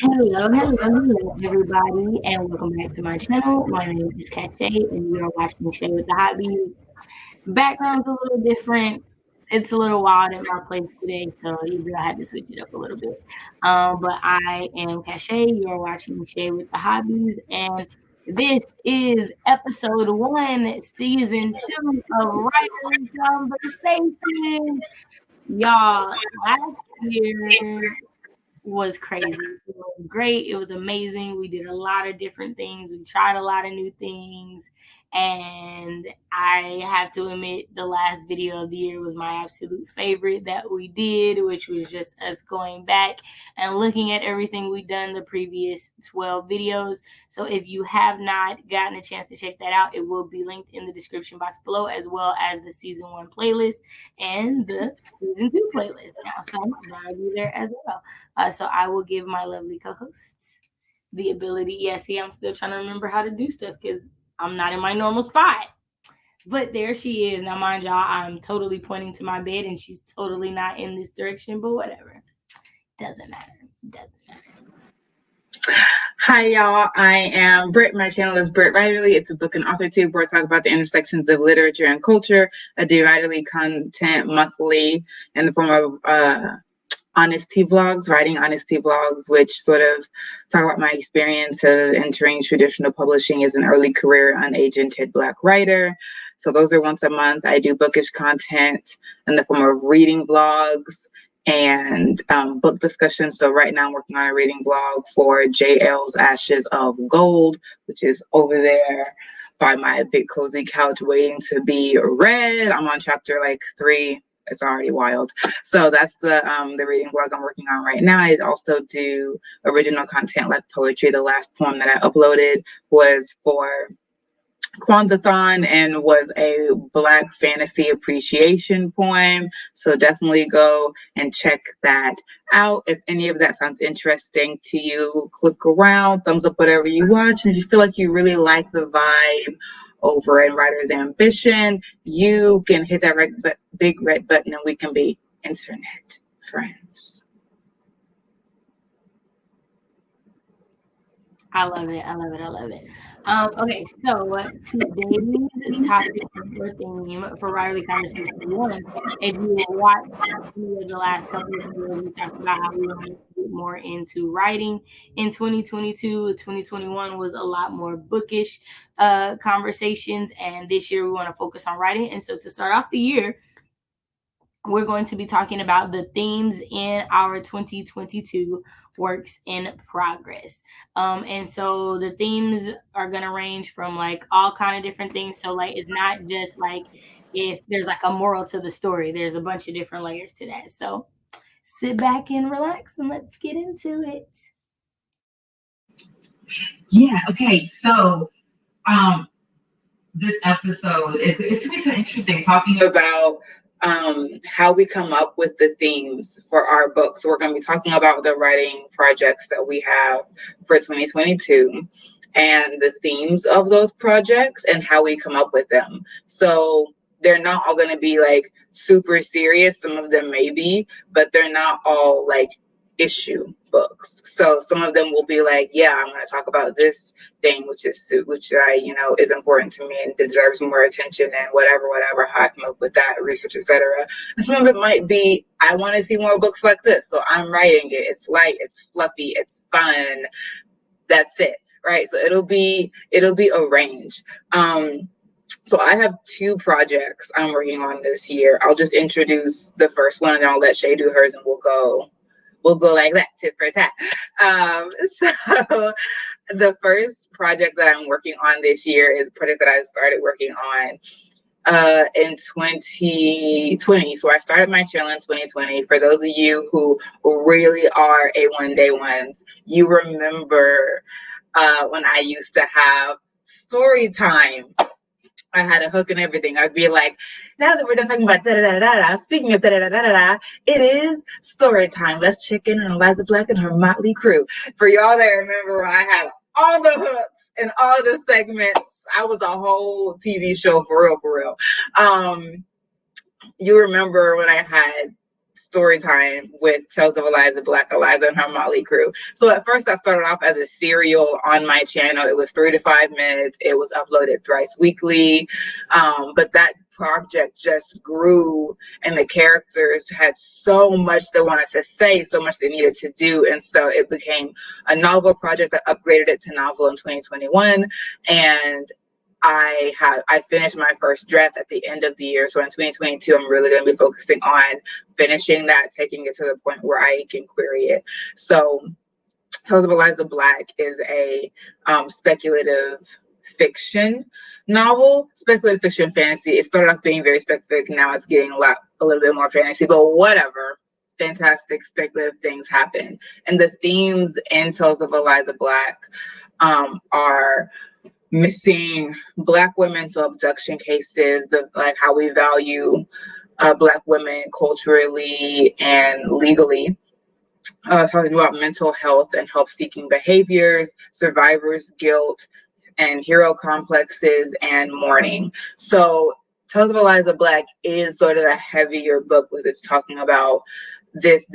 Hello, everybody, and welcome back to my channel. My name is Cache, and we are watching Shay with the Hobbies. Background's a little different. It's a little wild at my place today, so either I had to switch it up a little bit. But I am Cache. You are watching Shay with the Hobbies, and this is episode 1, season 2 of Writing Conversation. Y'all, last year was crazy. It was great. It was amazing. We did a lot of different things. We tried a lot of new things. And I have to admit, the last video of the year was my absolute favorite that we did, which was just us going back and looking at everything we've done the previous 12 videos. So if you have not gotten a chance to check that out, it will be linked in the description box below, as well as the season 1 playlist and the season 2 playlist. Now, so that'll be there as well. So I will give my lovely co-hosts the ability. Yeah, see, I'm still trying to remember how to do stuff because I'm not in my normal spot. But there she is. Now, mind y'all, I'm totally pointing to my bed and she's totally not in this direction, but whatever. Doesn't matter. Hi, y'all. I am Britt. My channel is Britt Writerly. It's a book and author tube where I talk about the intersections of literature and culture. I do writerly content monthly in the form of honesty vlogs, writing honesty vlogs, which sort of talk about my experience of entering traditional publishing as an early career unagented Black writer. So those are once a month. I do bookish content in the form of reading vlogs and book discussions. So right now I'm working on a reading vlog for JL's Ashes of Gold, which is over there by my big cozy couch waiting to be read. I'm on chapter like 3. It's already wild. So that's the reading vlog I'm working on right now. I also do original content like poetry. The last poem that I uploaded was for Kwanzaa-thon and was a Black fantasy appreciation poem. So definitely go and check that out. If any of that sounds interesting to you, click around, thumbs up whatever you watch. And if you feel like you really like the vibe over in Writer's Ambition, you can hit that big red button and we can be internet friends. I love it. Okay, so today's topic or theme for Writerly Conversation 1, if you watched any of the last couple of videos, we talked about how we wanted to get more into writing in 2022. 2021 was a lot more bookish conversations, and this year we want to focus on writing. And so to start off the year, we're going to be talking about the themes in our 2022 works in progress. And so the themes are going to range from like all kind of different things. So like, it's not just like if there's like a moral to the story, there's a bunch of different layers to that. So sit back and relax and let's get into it. Yeah. Okay. So, this episode it's going to be so interesting talking about how we come up with the themes for our books. So we're going to be talking about the writing projects that we have for 2022 and the themes of those projects and how we come up with them. So they're not all going to be like super serious. Some of them may be, but they're not all like issue books. So some of them will be like, yeah, I'm going to talk about this thing, which I, is important to me and deserves more attention and whatever, how I come up with that research, etc. And some of it might be, I want to see more books like this. So I'm writing it. It's light, it's fluffy, it's fun. That's it. Right. So it'll be a range. So I have 2 projects I'm working on this year. I'll just introduce the first one and then I'll let Shay do hers and we'll go like that, tit for tat. So the first project that I'm working on this year is a project that I started working on in 2020. So I started my channel in 2020. For those of you who really are A1 day ones, you remember when I used to have story time. I had a hook and everything. I'd be like, now that we're done talking about da-da-da-da-da, speaking of da-da-da-da-da, it is story time. Let's check in on Eliza Black and her motley crew. For y'all that remember when I had all the hooks and all the segments, I was a whole TV show for real. You remember when I had story time with Tales of Eliza Black, Eliza and her Motley Crew. So at first I started off as a serial on my channel. It was 3 to 5 minutes. It was uploaded thrice weekly. But that project just grew, and the characters had so much they wanted to say, so much they needed to do. And so it became a novel project that upgraded it to novel in 2021. And I finished my first draft at the end of the year. So in 2022, I'm really going to be focusing on finishing that, taking it to the point where I can query it. So Tales of Eliza Black is a speculative fiction novel, speculative fiction fantasy. It started off being very speculative. Now it's getting a little bit more fantasy, but whatever. Fantastic speculative things happen. And the themes in Tales of Eliza Black are missing Black women, so abduction cases, like how we value Black women culturally and legally. Talking about mental health and help-seeking behaviors, survivors' guilt, and hero complexes, and mourning. So Tales of Eliza Black is sort of a heavier book, because it's talking about this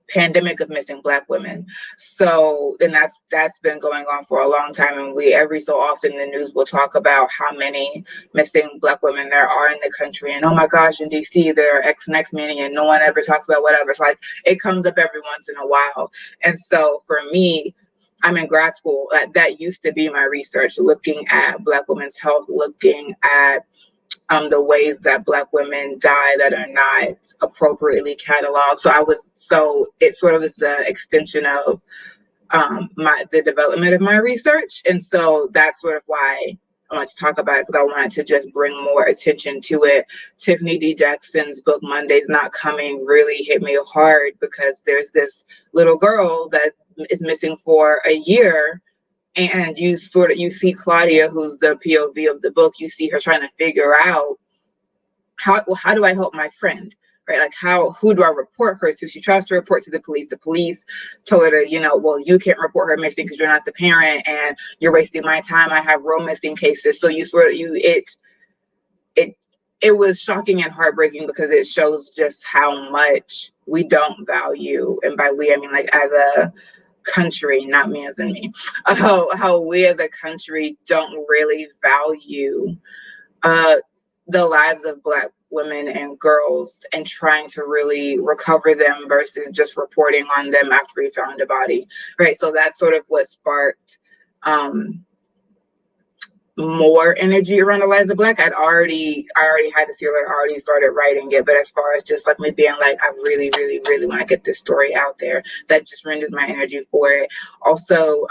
pandemic of missing Black women. So, and that's been going on for a long time, and we every so often the news will talk about how many missing Black women there are in the country, and oh my gosh, in DC there are X and X many, and no one ever talks about whatever. It's like it comes up every once in a while. And so for me, I'm in grad school. That used to be my research, looking at Black women's health, looking at the ways that Black women die that are not appropriately cataloged. So it sort of is an extension of the development of my research. And so that's sort of why I want to talk about it, because I wanted to just bring more attention to it. Tiffany D. Jackson's book, Monday's Not Coming, really hit me hard, because there's this little girl that is missing for a year. And you see Claudia, who's the POV of the book, you see her trying to figure out how do I help my friend, right? Like who do I report her to? She tries to report to the police. The police tell her to, well, you can't report her missing because you're not the parent and you're wasting my time. I have real missing cases. So it was shocking and heartbreaking, because it shows just how much we don't value, and by we I mean like as a country, not me as in me, how we as a country don't really value the lives of Black women and girls, and trying to really recover them versus just reporting on them after we found a body, right? So that's sort of what sparked more energy around Eliza Black. I already had the serial, I already started writing it, but as far as just like me being like, I really, really, really want to get this story out there, that just rendered my energy for it. Also,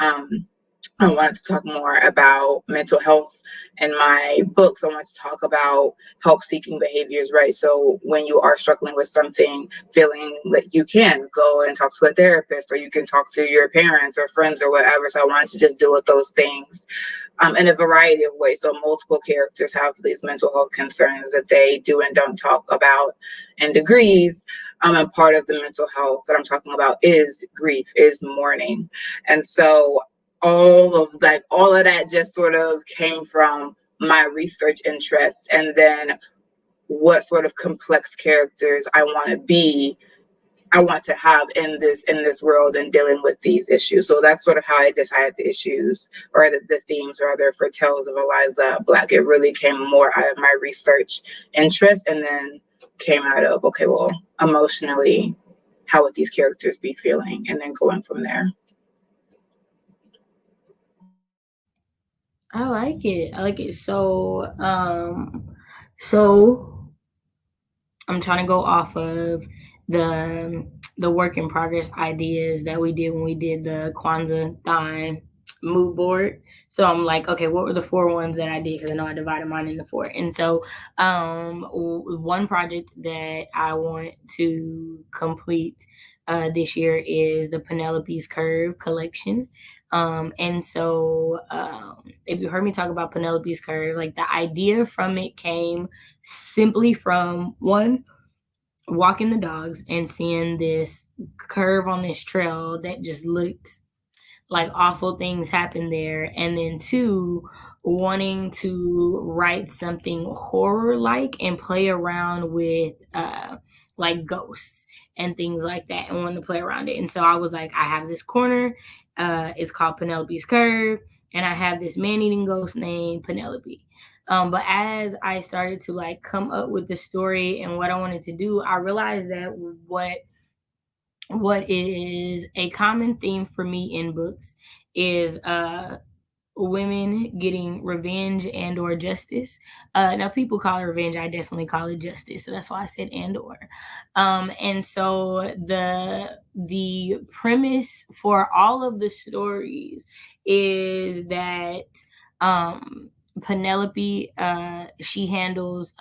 I wanted to talk more about mental health in my books. I want to talk about help-seeking behaviors, right? So when you are struggling with something, feeling that you can go and talk to a therapist, or you can talk to your parents or friends or whatever. So I wanted to just deal with those things in a variety of ways. So multiple characters have these mental health concerns that they do and don't talk about in degrees. And part of the mental health that I'm talking about is grief, is mourning. And so all of that just sort of came from my research interest, and then what sort of complex characters I want to have in this world and dealing with these issues. So that's sort of how I decided the issues, or the themes rather, for Tales of Eliza Black. It really came more out of my research interest, and then came out of, okay, well, emotionally, how would these characters be feeling, and then going from there. I like it. So I'm trying to go off of the work in progress ideas that we did when we did the Kwanzaa Thon mood board. So I'm like, okay, what were the 4 ones that I did? Because I know I divided mine into 4. And so one project that I want to complete this year is the Penelopes Curve collection. And so if you heard me talk about Penelopes Curve, like the idea from it came simply from one, walking the dogs and seeing this curve on this trail that just looked like awful things happen there, and then two, wanting to write something horror like and play around with like ghosts and things like that, and wanting to play around it. And so I was like, I have this corner, it's called Penelopes Curve, and I have this man-eating ghost named Penelope. But as I started to like come up with the story and what I wanted to do, I realized that what is a common theme for me in books is women getting revenge and or justice. Now people call it revenge, I definitely call it justice, so that's why I said and or. And so the premise for all of the stories is that Penelope, she handles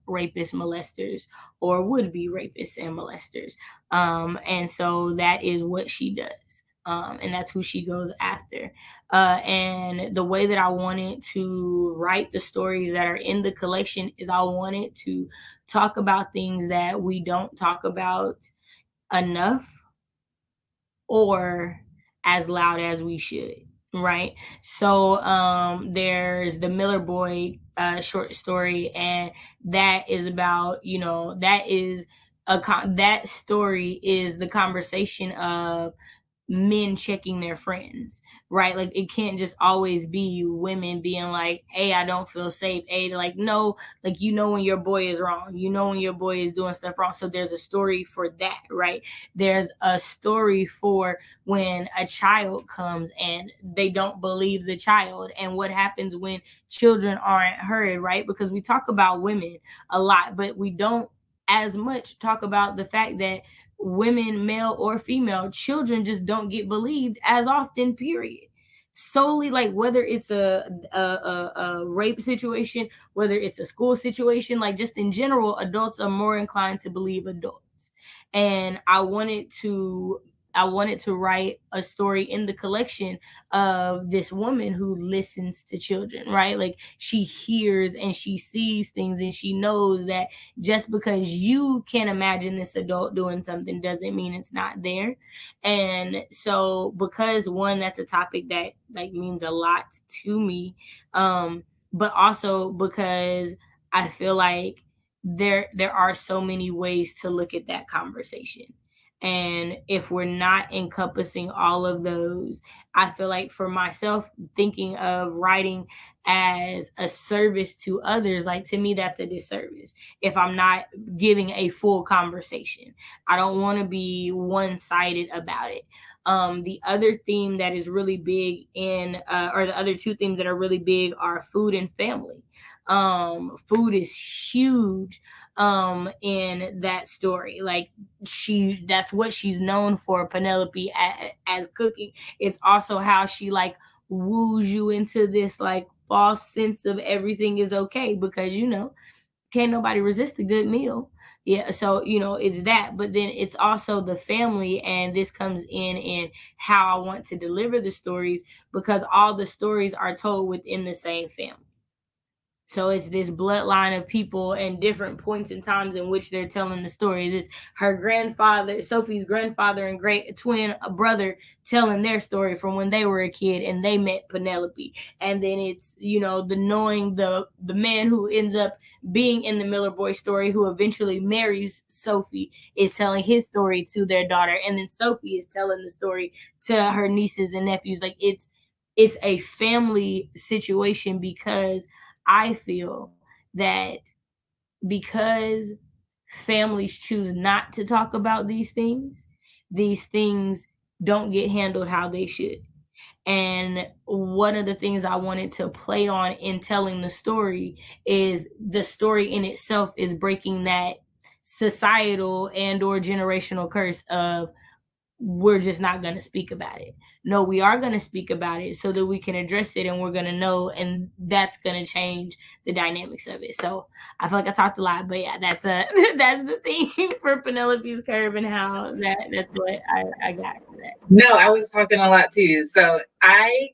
rapists, molesters, or would be rapists and molesters. And so that is what she does. And that's who she goes after. And the way that I wanted to write the stories that are in the collection is I wanted to talk about things that we don't talk about enough or as loud as we should, right? So there's the Miller Boy short story, and that is about, you know, that story is the conversation of men checking their friends, right? Like it can't just always be women being like, hey, I don't feel safe. Hey, like, no, like, you know, when your boy is wrong, you know, when your boy is doing stuff wrong. So there's a story for that, right? There's a story for when a child comes and they don't believe the child, and what happens when children aren't heard, right? Because we talk about women a lot, but we don't as much talk about the fact that women, male or female, children just don't get believed as often, period. Solely, like, whether it's a rape situation, whether it's a school situation, like just in general, adults are more inclined to believe adults. And I wanted to write a story in the collection of this woman who listens to children, right? Like she hears and she sees things, and she knows that just because you can't imagine this adult doing something doesn't mean it's not there. And so, because one, that's a topic that like means a lot to me, but also because I feel like there are so many ways to look at that conversation. And if we're not encompassing all of those, I feel like for myself, thinking of writing as a service to others, like to me, that's a disservice if I'm not giving a full conversation. I don't want to be one sided about it. The other theme that is really big or the other two themes that are really big are food and family. Food is huge in that story. Like that's what she's known for, Penelope, as cooking. It's also how she like woos you into this like false sense of everything is okay, because you know, can't nobody resist a good meal. Yeah, so you know, it's that, but then it's also the family, and this comes in how I want to deliver the stories, because all the stories are told within the same family. So it's this bloodline of people and different points in times in which they're telling the stories. It's her grandfather, Sophie's grandfather and great twin brother telling their story from when they were a kid and they met Penelope. And then it's, you know, the knowing the man who ends up being in the Miller Boy story, who eventually marries Sophie, is telling his story to their daughter. And then Sophie is telling the story to her nieces and nephews. Like it's a family situation, because I feel that because families choose not to talk about these things don't get handled how they should. And one of the things I wanted to play on in telling the story is the story in itself is breaking that societal and or generational curse of we're just not going to speak about it. No, we are going to speak about it so that we can address it, and we're going to know, and that's going to change the dynamics of it. So I feel like I talked a lot, but yeah, that's that's the thing for Penelopes Curve, and how that's what I got for that. No, I was talking a lot too. So I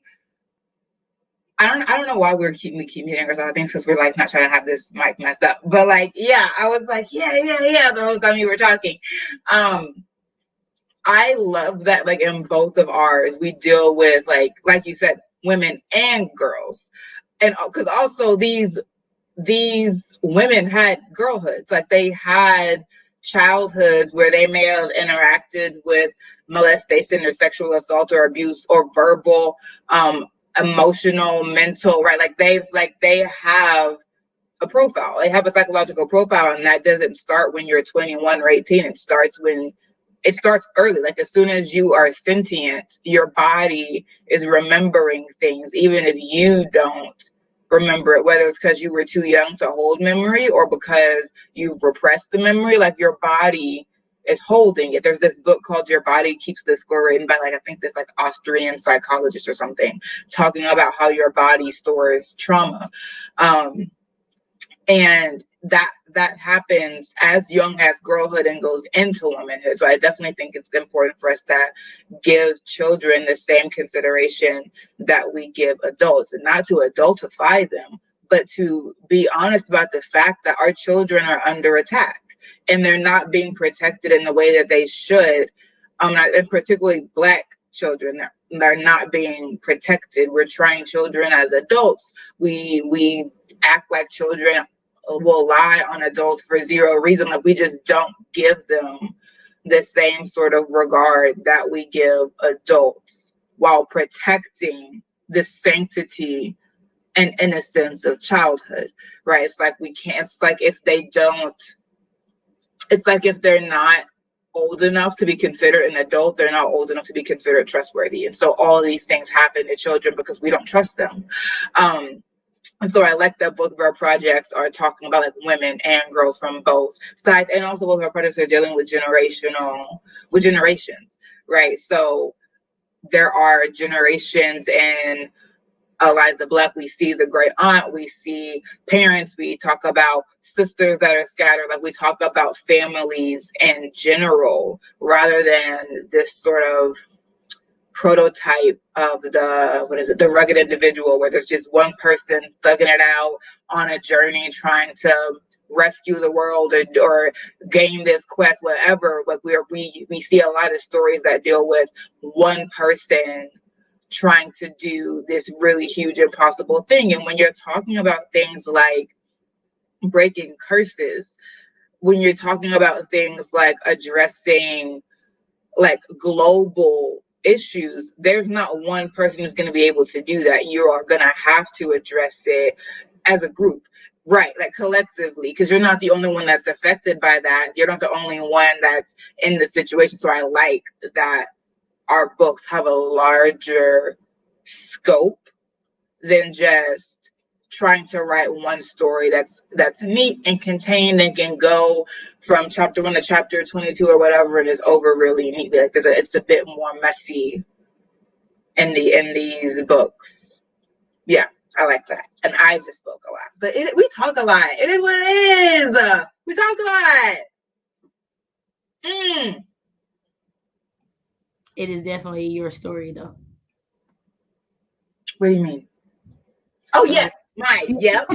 don't know why we keep meeting ourselves. I think because we're like not trying to have this mic messed up. But like, yeah, I was like, yeah, the whole time you were talking. I love that, like, in both of ours, we deal with, like you said, women and girls. And because also these women had girlhoods, like they had childhoods where they may have interacted with molestation or sexual assault or abuse or verbal, emotional, mental, right? Like they have a profile. They have a psychological profile, and that doesn't start when you're 21 or 18. It starts early. Like as soon as you are sentient, your body is remembering things, even if you don't remember it, whether it's because you were too young to hold memory or because you've repressed the memory. Like your body is holding it. There's this book called Your Body Keeps the Score, written by I think this Austrian psychologist or something, talking about how your body stores trauma. And that happens as young as girlhood and goes into womanhood. So I definitely think it's important for us to give children the same consideration that we give adults, and not to adultify them, but to be honest about the fact that our children are under attack and they're not being protected in the way that they should. And particularly Black children, they're not being protected. We're trying children as adults. We act like children will lie on adults for zero reason. Like we just don't give them the same sort of regard that we give adults while protecting the sanctity and innocence of childhood, right? It's like we can't, it's like if they're not old enough to be considered an adult, they're not old enough to be considered trustworthy. And so all these things happen to children because we don't trust them. And so I like that both of our projects are talking about women and girls from both sides, and also both of our projects are dealing with generations, right? So there are generations in Eliza Black. We see the great aunt, we see parents, we talk about sisters that are scattered, we talk about families in general, rather than this sort of prototype of the rugged individual, where there's just one person thugging it out on a journey trying to rescue the world or gain this quest, whatever. But we see a lot of stories that deal with one person trying to do this really huge impossible thing. And when you're talking about things like breaking curses, when you're talking about things like addressing global issues, there's not one person who's going to be able to do that. You are going to have to address it as a group, right? Collectively, because you're not the only one that's affected by that. You're not the only one that's in the situation. So I like that our books have a larger scope than just trying to write one story that's neat and contained and can go from chapter 1 to chapter 22 or whatever, and is over really neatly. It's a bit more messy in these books. Yeah, I like that. And I just spoke a lot, but we talk a lot. It is what it is. We talk a lot. It is definitely your story, though. What do you mean? Oh, yes, mine. Yep.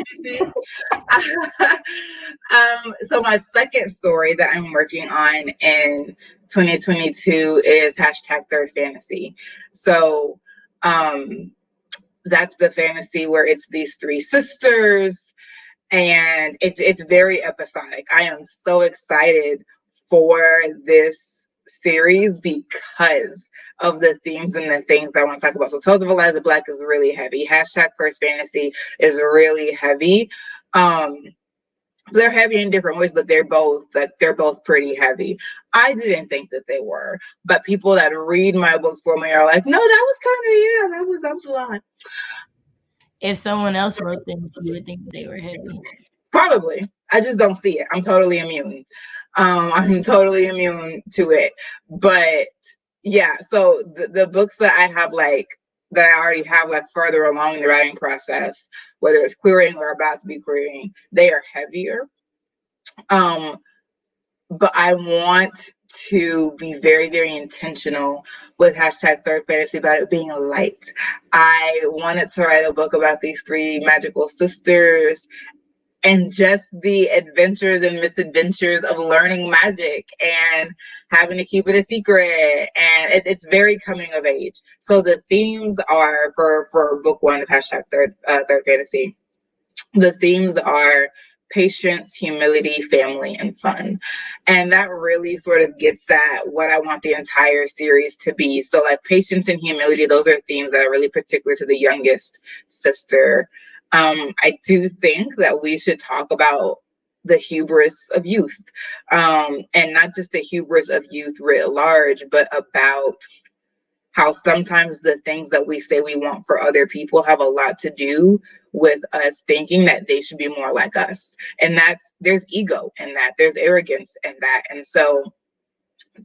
So my second story that I'm working on in 2022 is #Third Fantasy. So that's the fantasy where it's these three sisters, and it's very episodic. I am so excited for this series because of the themes and the things that I want to talk about. So Tales of Eliza Black is really heavy. #First Fantasy is really heavy. They're heavy in different ways, but they're both pretty heavy. I didn't think that they were, but people that read my books for me are like, no, that was kind of, that was a lot. If someone else wrote them, you would think they were heavy. Probably. I just don't see it. I'm totally immune. I'm totally immune to it. But yeah, so the books that I have that I already have further along in the writing process, whether it's querying or about to be querying, they are heavier. But I want to be very, very intentional with #Third Fantasy about it being light. I wanted to write a book about these three magical sisters, and just the adventures and misadventures of learning magic and having to keep it a secret. And it's very coming of age. So the themes are for book one of hashtag third fantasy. The themes are patience, humility, family, and fun. And that really sort of gets at what I want the entire series to be. So, like, patience and humility, those are themes that are really particular to the youngest sister. I do think that we should talk about the hubris of youth, and not just the hubris of youth writ large, but about how sometimes the things that we say we want for other people have a lot to do with us thinking that they should be more like us. And there's ego in that, there's arrogance in that. And so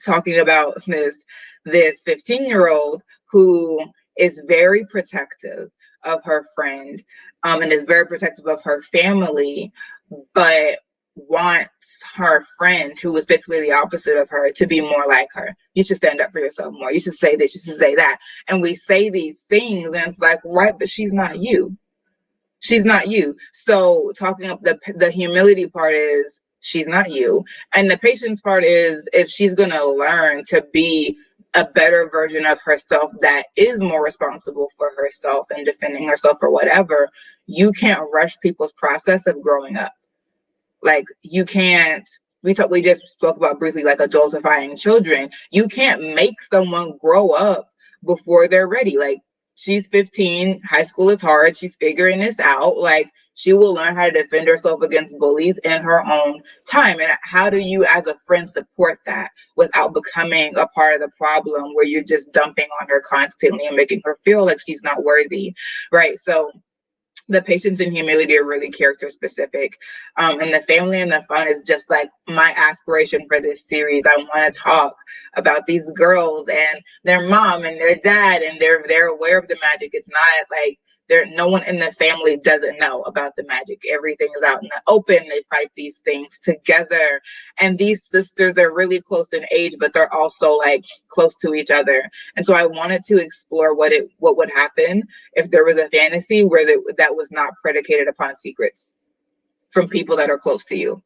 talking about this 15-year-old who is very protective of her friend, and is very protective of her family, but wants her friend, who was basically the opposite of her, to be more like her. You should stand up for yourself more. You should say this, you should say that. And we say these things, and it's like, right, but she's not you. She's not you. So talking up the humility part is she's not you. And the patience part is, if she's gonna learn to be a better version of herself that is more responsible for herself and defending herself or whatever, you can't rush people's process of growing up. Like, you can't, we just spoke about briefly, like, adultifying children. You can't make someone grow up before they're ready. Like, she's 15, high school is hard, she's figuring this out. Like, she will learn how to defend herself against bullies in her own time. And how do you as a friend support that without becoming a part of the problem, where you're just dumping on her constantly and making her feel like she's not worthy, right? So the patience and humility are really character specific. And the family and the fun is just like my aspiration for this series. I want to talk about these girls and their mom and their dad, and they're aware of the magic. It's not like no one in the family doesn't know about the magic. Everything is out in the open. They fight these things together. And these sisters are really close in age, but they're also like close to each other. And so I wanted to explore what would happen if there was a fantasy where that was not predicated upon secrets from people that are close to you.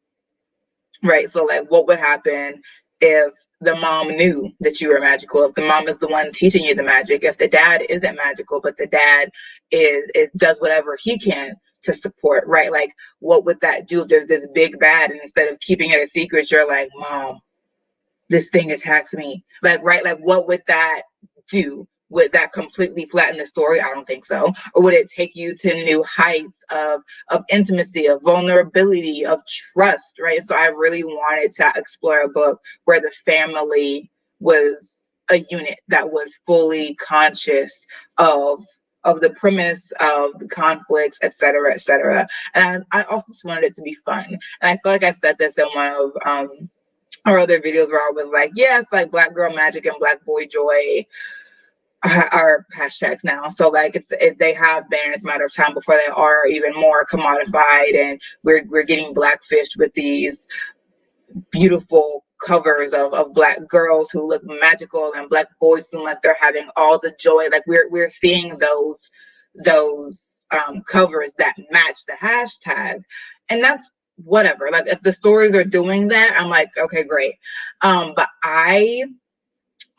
Right. So, like, what would happen if the mom knew that you were magical, if the mom is the one teaching you the magic, if the dad isn't magical, but the dad is does whatever he can to support, right? Like, what would that do if there's this big bad, and instead of keeping it a secret, you're like, Mom, this thing attacks me. Like, right? Like, what would that do? Would that completely flatten the story? I don't think so. Or would it take you to new heights of intimacy, of vulnerability, of trust, right? So I really wanted to explore a book where the family was a unit that was fully conscious of the premise, of the conflicts, et cetera, et cetera. And I also just wanted it to be fun. And I feel like I said this in one of our other videos, where I was like, yes, like Black Girl Magic and Black Boy Joy are hashtags now. So like they have been, it's a matter of time before they are even more commodified, and we're getting blackfished with these beautiful covers of Black girls who look magical, and Black boys who like they're having all the joy. Like we're seeing those covers that match the hashtag, and that's whatever. Like, if the stories are doing that, I'm like, okay, great. But I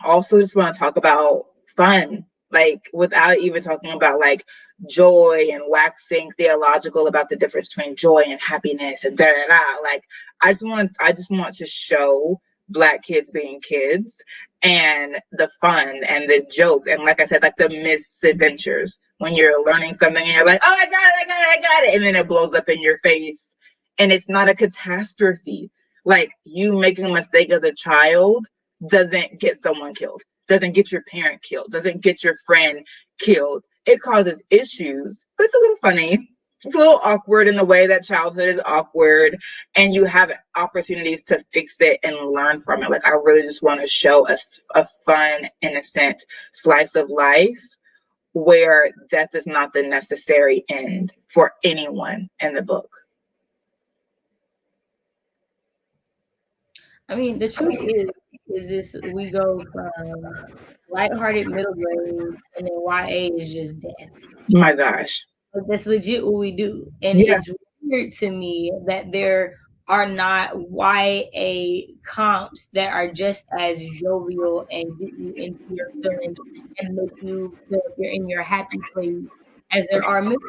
also just want to talk about fun, like, without even talking about like joy and waxing theological about the difference between joy and happiness and da da da. Like, I just want to show Black kids being kids, and the fun and the jokes, and like I said, like the misadventures when you're learning something and you're like, oh, I got it, and then it blows up in your face, and it's not a catastrophe. Like, you making a mistake as a child doesn't get someone killed, doesn't get your parent killed, doesn't get your friend killed. It causes issues, but it's a little funny. It's a little awkward in the way that childhood is awkward, and you have opportunities to fix it and learn from it. Like, I really just want to show us a fun, innocent slice of life where death is not the necessary end for anyone in the book. I mean, the truth is this: we go from lighthearted middle grade, and then YA is just death. My gosh. Like, that's legit what we do, and Yeah. it's weird to me that there are not YA comps that are just as jovial and get you into your feelings and make you feel like you're in your happy place as there are middle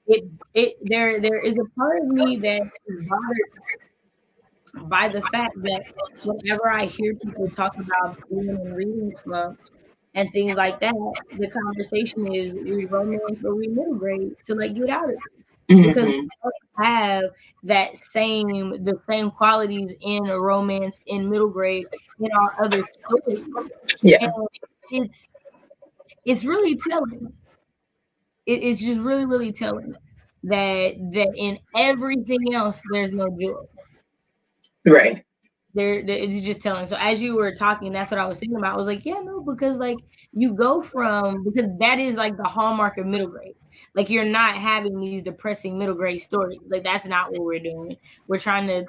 grade. There is a part of me that is bothered by the fact that whenever I hear people talk about being in reading slumps and things like that, the conversation is read romance or read middle grade to like get out of it because Mm-hmm. we don't have the same qualities in a romance in middle grade in our other stories, and Yeah. it's it's really telling. It's just really telling that in everything else there's no joy. Right. It's just telling. So as you were talking, that's what I was thinking about. I was like, yeah, no, because like you go from because that is like the hallmark of middle grade. Like you're not having these depressing middle grade stories. Like that's not what we're doing. We're trying to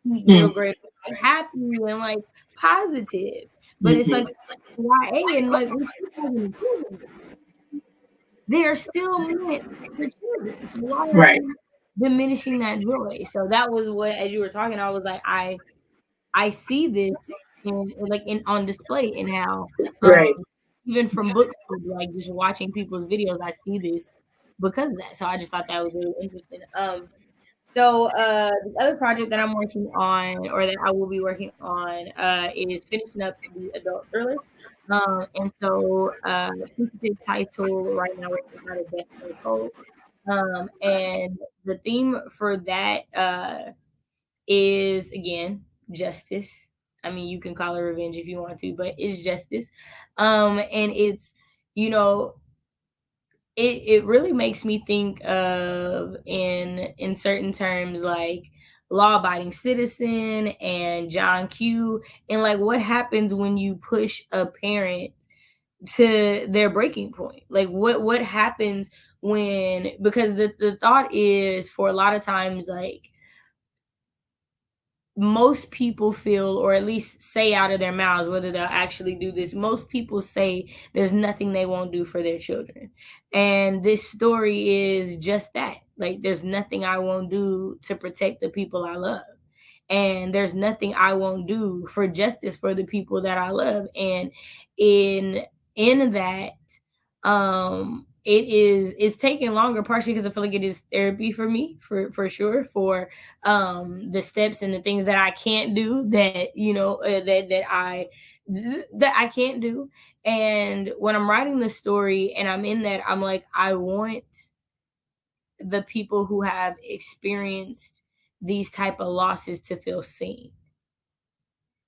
keep middle Mm-hmm. grade like happy and like positive. But it's like Mm-hmm. YA and like we're still having children. They are still meant for children. So why are Right. we diminishing that joy? So that was what as you were talking, I was like, I see this in on display in how Right. even from booktube, like just watching people's videos, I see this because of that. So I just thought that was really interesting. The other project that I'm working on or that I will be working on is finishing up the adult thriller. Tentative title right now is Not a Destiny Code. And the theme for that is again justice. I mean, you can call it revenge if you want to, but it's justice. And it's you know it really makes me think of in certain terms like law abiding citizen and John Q and like what happens when you push a parent to their breaking point. Like what happens when because the thought is for a lot of times like most people feel or at least say out of their mouths whether they'll actually do this, most people say there's nothing they won't do for their children, and this story is just that. Like there's nothing I won't do to protect the people I love, and there's nothing I won't do for justice for the people that I love. And in that it's taking longer partially because I feel like it is therapy for me for sure for the steps and the things that I can't do that that I can't do. And when I'm writing the story and I'm in that, I'm like, I want the people who have experienced these type of losses to feel seen,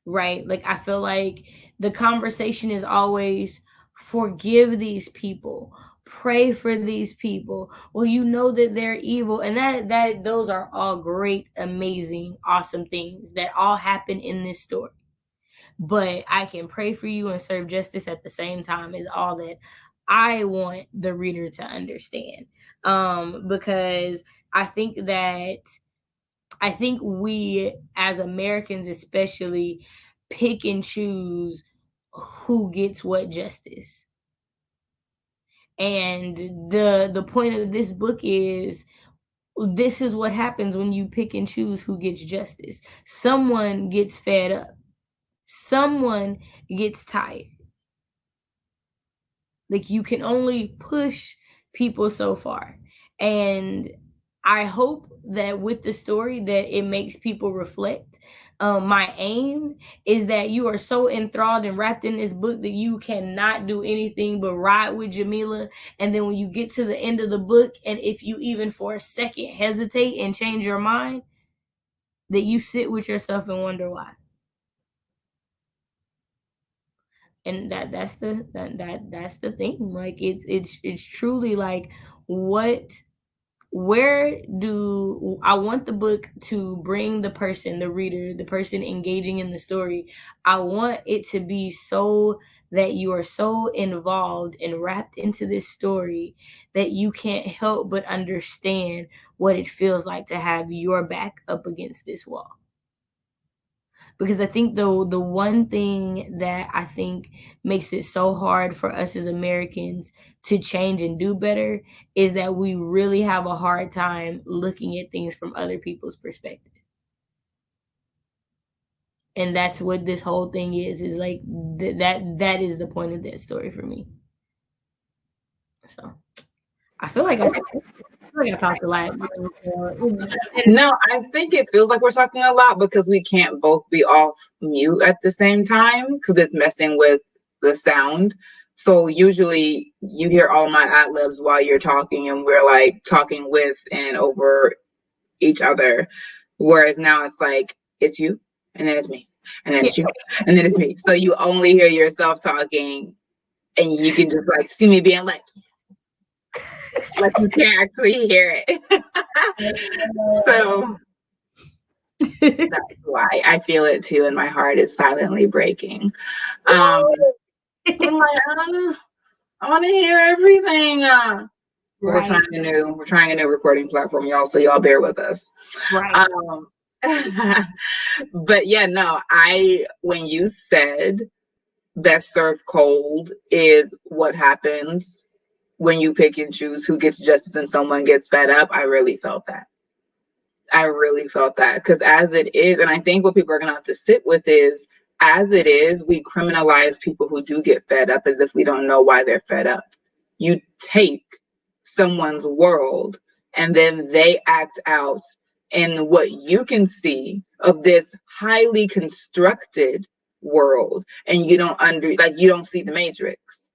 right? Like I feel like the conversation is always forgive these people, pray for these people. Well, you know that they're evil, and that those are all great, amazing, awesome things that all happen in this story. But I can pray for you and serve justice at the same time is all that I want the reader to understand. Because I think that I think we as Americans especially pick and choose who gets what justice. And the point of this book is this is what happens when you pick and choose who gets justice. Someone gets fed up. Someone gets tired. Like you can only push people so far. And I hope that with the story that it makes people reflect. My aim is that you are so enthralled and wrapped in this book that you cannot do anything but ride with Jamila. And then when you get to the end of the book, and if you even for a second hesitate and change your mind, that you sit with yourself and wonder why. And that's the thing. Like it's truly like what where do I want the book to bring the person, the reader, the person engaging in the story. I want it to be so that you are so involved and wrapped into this story that you can't help but understand what it feels like to have your back up against this wall. Because I think the one thing that I think makes it so hard for us as Americans to change and do better is that we really have a hard time looking at things from other people's perspective. And that's what this whole thing is like that is the point of that story for me. So I feel like I talked a lot. No, I think it feels like we're talking a lot because we can't both be off mute at the same time because it's messing with the sound. So usually you hear all my ad libs while you're talking, and we're like talking with and over each other. Whereas now it's like it's you, and then it's me, and then it's you, and then it's me. So you only hear yourself talking, and you can just like see me being like you can't actually hear it. So that's why I feel it too, and my heart is silently breaking. I'm like, I want to hear everything. Right. We're trying a new recording platform, y'all. So y'all bear with us. Right. But yeah, no. When you said best served cold is what happens when you pick and choose who gets justice and someone gets fed up, I really felt that. Because as it is, and I think what people are going to have to sit with is, as it is, we criminalize people who do get fed up as if we don't know why they're fed up. You take someone's world and then they act out in what you can see of this highly constructed world, and you don't you don't see the matrix.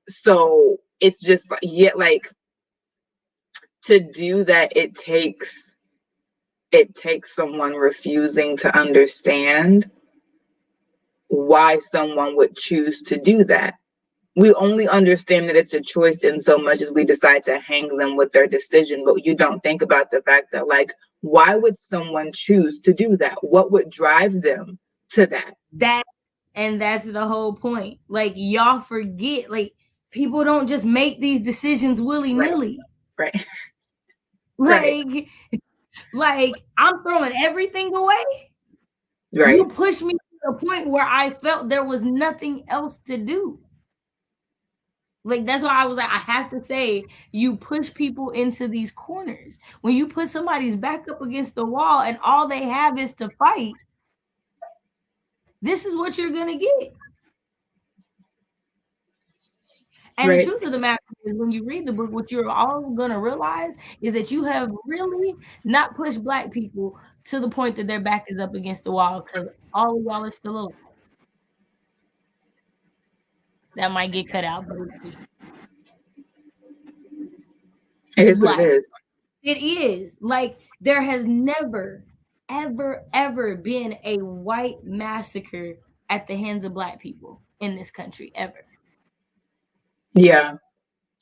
So it's just like to do that, it takes someone refusing to understand why someone would choose to do that. We only understand that it's a choice in so much as we decide to hang them with their decision, but you don't think about the fact that why would someone choose to do that? What would drive them to that? That's the whole point. Like, y'all forget, people don't just make these decisions willy-nilly. Right. Like I'm throwing everything away. Right. You pushed me to a point where I felt there was nothing else to do. That's why I was like, I have to say, you push people into these corners. When you put somebody's back up against the wall and all they have is to fight, this is what you're gonna get. And the truth of the matter is, when you read the book, what you're all going to realize is that you have really not pushed Black people to the point that their back is up against the wall, because all of y'all are still alive. That might get cut out, but it is what it is. It is. There has never, ever, ever been a white massacre at the hands of Black people in this country, ever. Yeah.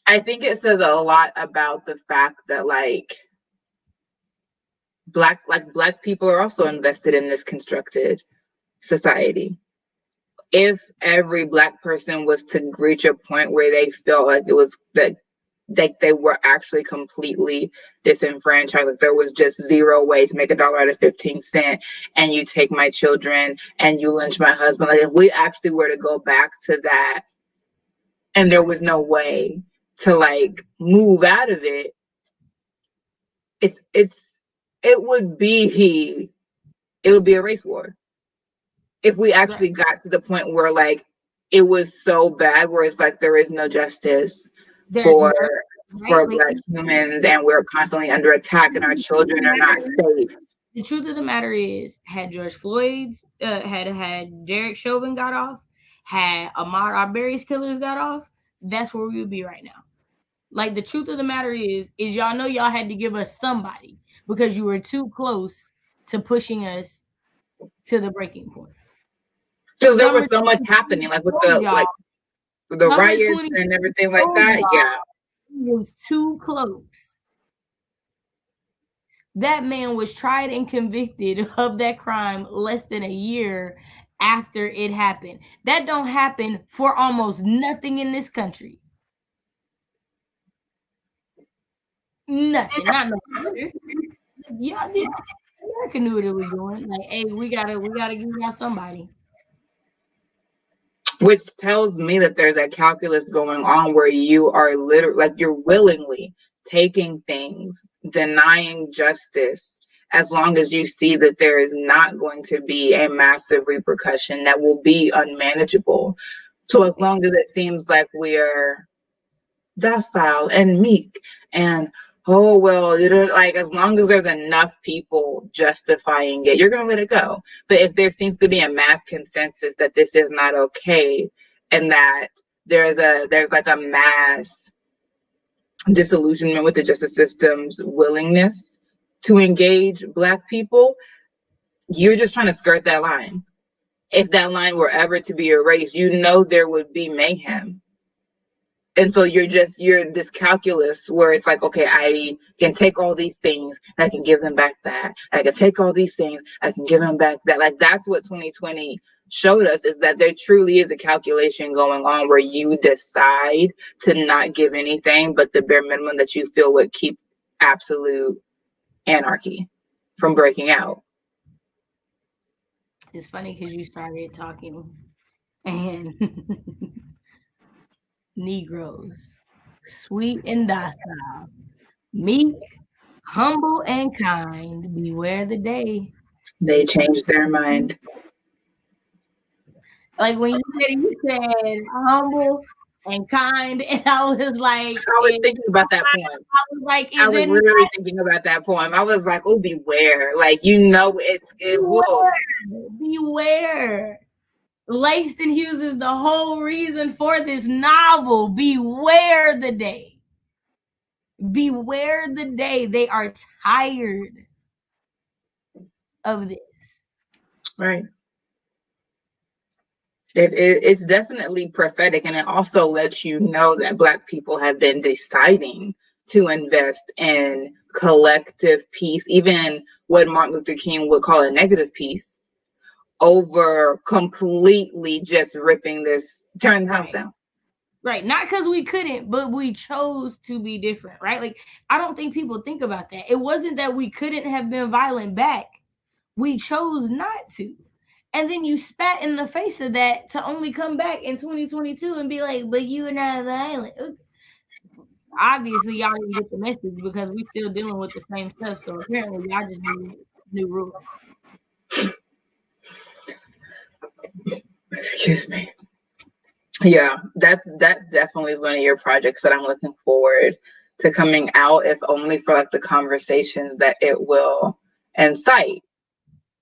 I think it says a lot about the fact that Black people are also invested in this constructed society. If every Black person was to reach a point where they felt like it was that they were actually completely disenfranchised, like there was just zero way to make $1 out of 15 cents, and you take my children and you lynch my husband. If we actually were to go back to that, and there was no way to move out of it, it would be a race war. If we actually got to the point where it was so bad where it's there is no justice for Black humans, and we're constantly under attack and our children are not safe. The truth of the matter is, had George Floyd's had Derek Chauvin got off, had Ahmaud Arbery's killers got off, that's where we would be right now. The truth of the matter is y'all know y'all had to give us somebody because you were too close to pushing us to the breaking point. Because there was so much happening, with the riots and everything like that. Yeah, it was too close. That man was tried and convicted of that crime less than a year after it happened. That don't happen for almost nothing in this country. Nothing. Not no. Yeah. America knew what it was doing. Like, hey, we gotta give y'all somebody. Which tells me that there's a calculus going on where you are literally, like, you're willingly taking things, denying justice, as long as you see that there is not going to be a massive repercussion that will be unmanageable. So as long as it seems like we're docile and meek and, oh well, like, as long as there's enough people justifying it, you're gonna let it go. But if there seems to be a mass consensus that this is not okay, and that there's like a mass disillusionment with the justice system's willingness to engage Black people, you're just trying to skirt that line. If that line were ever to be erased, there would be mayhem. And so you're this calculus where it's like, okay, I can take all these things, I can give them back that. I can take all these things, I can give them back that. Like, that's what 2020 showed us, is that there truly is a calculation going on where you decide to not give anything but the bare minimum that you feel would keep absolute anarchy from breaking out. It's funny because you started talking and Negroes, sweet and docile, meek, humble and kind, beware the day. They changed their mind. Like, when you said humble and kind, and I was like, I was thinking about that poem. I was like, I was literally thinking about that poem. I was like, oh, beware. Like, it will. Beware. Langston Hughes is the whole reason for this novel. Beware the day. Beware the day. They are tired of this. Right. It's definitely prophetic, and it also lets you know that Black people have been deciding to invest in collective peace, even what Martin Luther King would call a negative peace, over completely just ripping this, turn the house down. Right. Not because we couldn't, but we chose to be different, right? Like, I don't think people think about that. It wasn't that we couldn't have been violent back. We chose not to. And then you spat in the face of that to only come back in 2022 and be like, but you are not violent. Obviously, y'all didn't get the message because we still dealing with the same stuff. So apparently y'all just need new rules. Excuse me. Yeah, that definitely is one of your projects that I'm looking forward to coming out, if only for like the conversations that it will incite.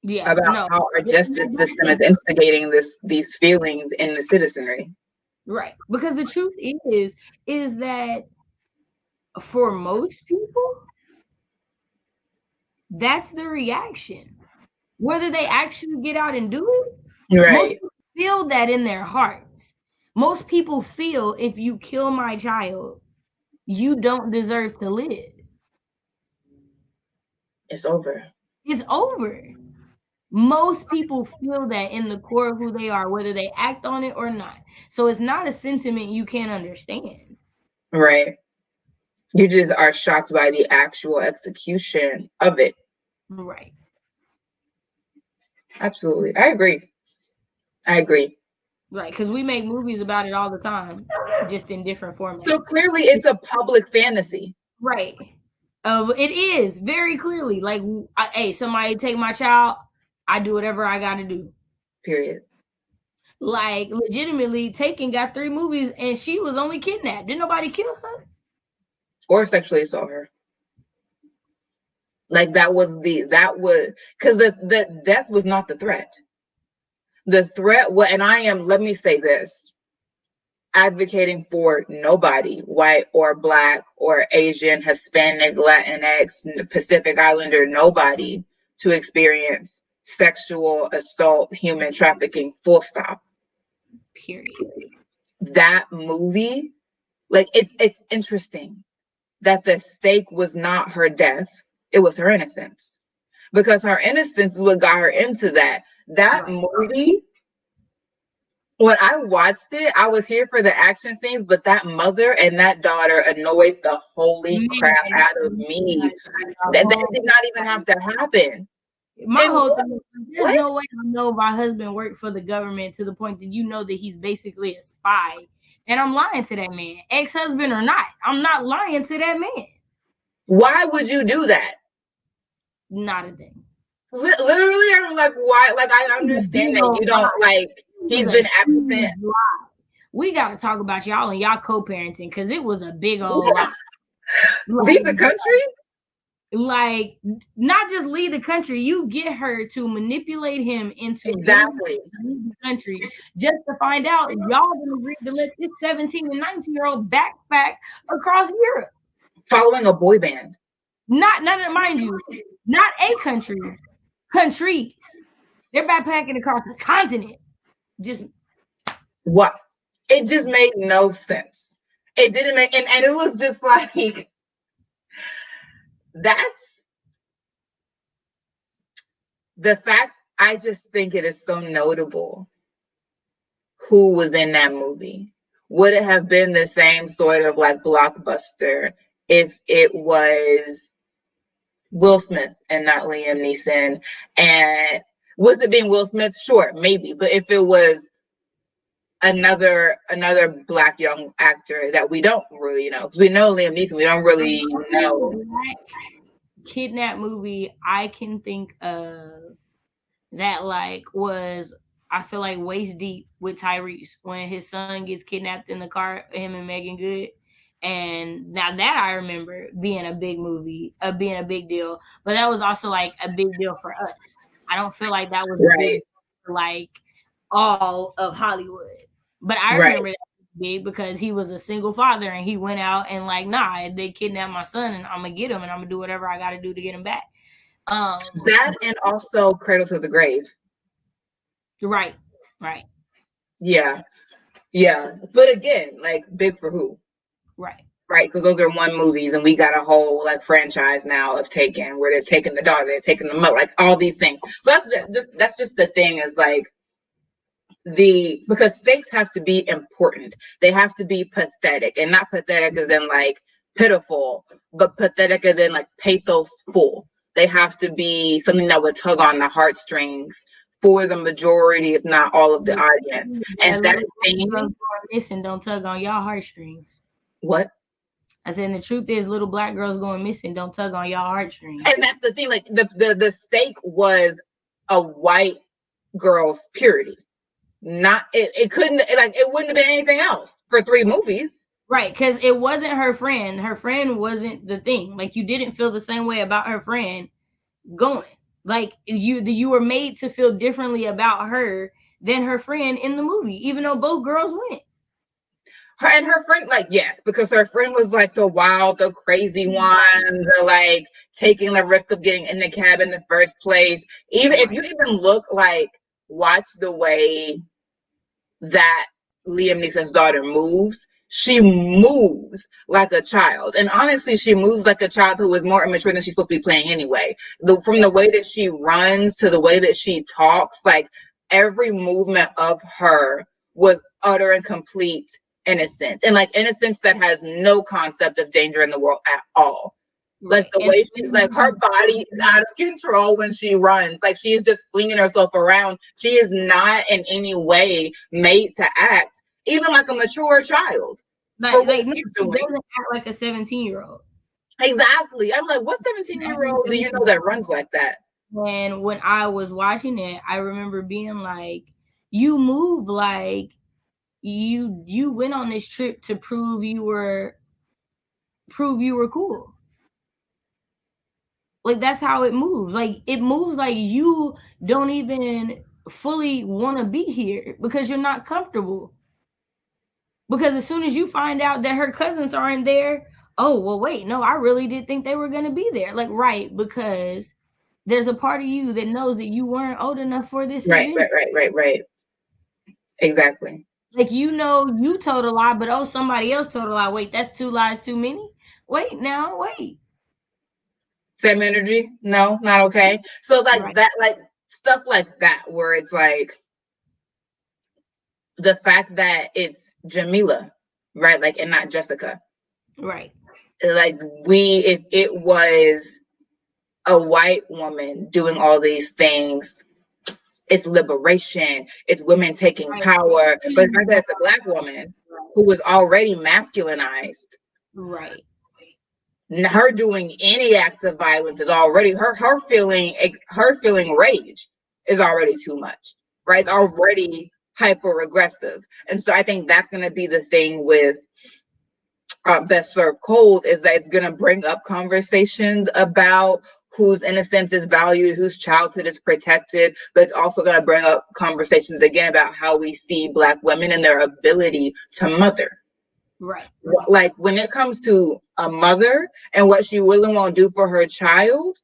Yeah, about how our justice system is instigating these feelings in the citizenry. Right. Because the truth is that for most people, that's the reaction. Whether they actually get out and do it, right. Most people feel that in their hearts. Most people feel, if you kill my child, you don't deserve to live. It's over. It's over. Most people feel that in the core of who they are, whether they act on it or not. So it's not a sentiment you can't understand. Right. You just are shocked by the actual execution of it. Right. Absolutely. I agree. Right, because we make movies about it all the time, just in different formats. So clearly it's a public fantasy. Right. It is, very clearly. Like, hey, somebody take my child, I do whatever I got to do. Period. Like, legitimately, Taken got 3 movies and she was only kidnapped. Didn't nobody kill her? Or sexually assault her. Like, because the death was not the threat. The threat, and let me say this, advocating for nobody, white or Black or Asian, Hispanic, Latinx, Pacific Islander, nobody to experience sexual assault, human trafficking, full stop. Period. That movie, like, it's interesting that the stake was not her death, it was her innocence. Because her innocence is what got her into that. That movie, when I watched it, I was here for the action scenes, but that mother and that daughter annoyed the holy crap out of me. That did not even have to happen. My And whole thing is, there's what? no way I know my husband worked for the government to the point that you know that he's basically a spy. And I'm lying to that man, ex-husband or not. I'm not lying to that man. Why would you do that? Not a thing. Literally, I'm like, why? Like, I understand that you don't like. He's been absent. We got to talk about y'all and y'all co-parenting because it was a big old lie. Leave the country? Like, not just leave the country. You get her to manipulate him into exactly leaving the country just to find out y'all didn't agree to let this 17 and 19-year-old backpack across Europe. Following a boy band. Not mind you, not a country, countries. They're backpacking across the continent. Just what? It just made no sense. It didn't make, and it was just like, that's the fact. I just think it is so notable who was in that movie. Would it have been the same sort of like blockbuster if it was Will Smith and not Liam Neeson? And with it being Will Smith, sure, maybe. But if it was another Black young actor that we don't really know, because we know Liam Neeson, we don't really know. Black Kidnap movie I can think of that like was, I feel like, waist deep with Tyrese when his son gets kidnapped in the car, him and Megan Good. And now that I remember being a big movie, being a big deal, but that was also like a big deal for us. I don't feel like that was right. big for like all of Hollywood. But I remember that big because he was a single father and he went out and like, nah, they kidnapped my son and I'm gonna get him and I'm gonna do whatever I gotta do to get him back. That and also Cradle to the Grave. Right. Yeah. But again, like, big for who? Right. Because those are one movies, and we got a whole like franchise now of Taken, where they're taking the daughter, they're taking the mother, like all these things. So that's just the thing, is like, because stakes have to be important. They have to be pathetic, and not pathetic as in like pitiful, but pathetic as in like pathos-full. They have to be something that would tug on the heartstrings for the majority, if not all, of the audience. And that thing missing don't tug on y'all heartstrings. What? I said, the truth is, little Black girls going missing don't tug on y'all heartstrings. And that's the thing. Like, the stake was a white girl's purity. Not it couldn't, like, it wouldn't have been anything else for 3 movies. Right, because it wasn't her friend. Her friend wasn't the thing. Like, you didn't feel the same way about her friend going. Like, you were made to feel differently about her than her friend in the movie, even though both girls went. Her friend, like, yes, because her friend was like the wild, the crazy one, the like taking the risk of getting in the cab in the first place. Even if you even look, like, watch the way that Liam Neeson's daughter moves, she moves like a child. And honestly, she moves like a child who is more immature than she's supposed to be playing anyway. From the way that she runs to the way that she talks, like, every movement of her was utter and complete innocence, and like innocence that has no concept of danger in the world at all. Like, the way she's like, her body is out of control when she runs. Like, she is just flinging herself around. She is not in any way made to act even like a mature child. Like she doesn't act like a 17-year-old. Exactly. I'm like, what 17-year-old do you know that runs like that? And when I was watching it, I remember being like, you move like you went on this trip to prove you were cool. Like, that's how it moves. Like, it moves like you don't even fully want to be here because you're not comfortable. Because as soon as you find out that her cousins aren't there, oh, well, wait, no, I really did think they were going to be there. Like, right, because there's a part of you that knows that you weren't old enough for this Right. Exactly. Like, you know, you told a lie, but somebody else told a lie. Wait, that's 2 lies too many? Wait. Same energy? No, not okay. So like that, like stuff like that, where it's like the fact that it's Jamila, right? Like, and not Jessica. Right. Like, if it was a white woman doing all these things, it's liberation, it's women taking power. But the fact that it's a Black woman who was already masculinized, right, her doing any acts of violence is already her feeling rage is already too much, right? It's already hyper aggressive. And so I think that's going to be the thing with Best Served Cold, is that it's going to bring up conversations about whose innocence is valued, whose childhood is protected, but it's also going to bring up conversations again about how we see Black women and their ability to mother. right. Like when it comes to a mother and what she will and won't do for her child,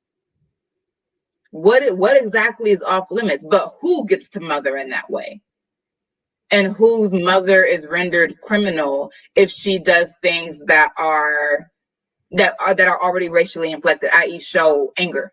what exactly is off limits? But who gets to mother in that way? And whose mother is rendered criminal if she does things that are already racially inflected, i.e. show anger,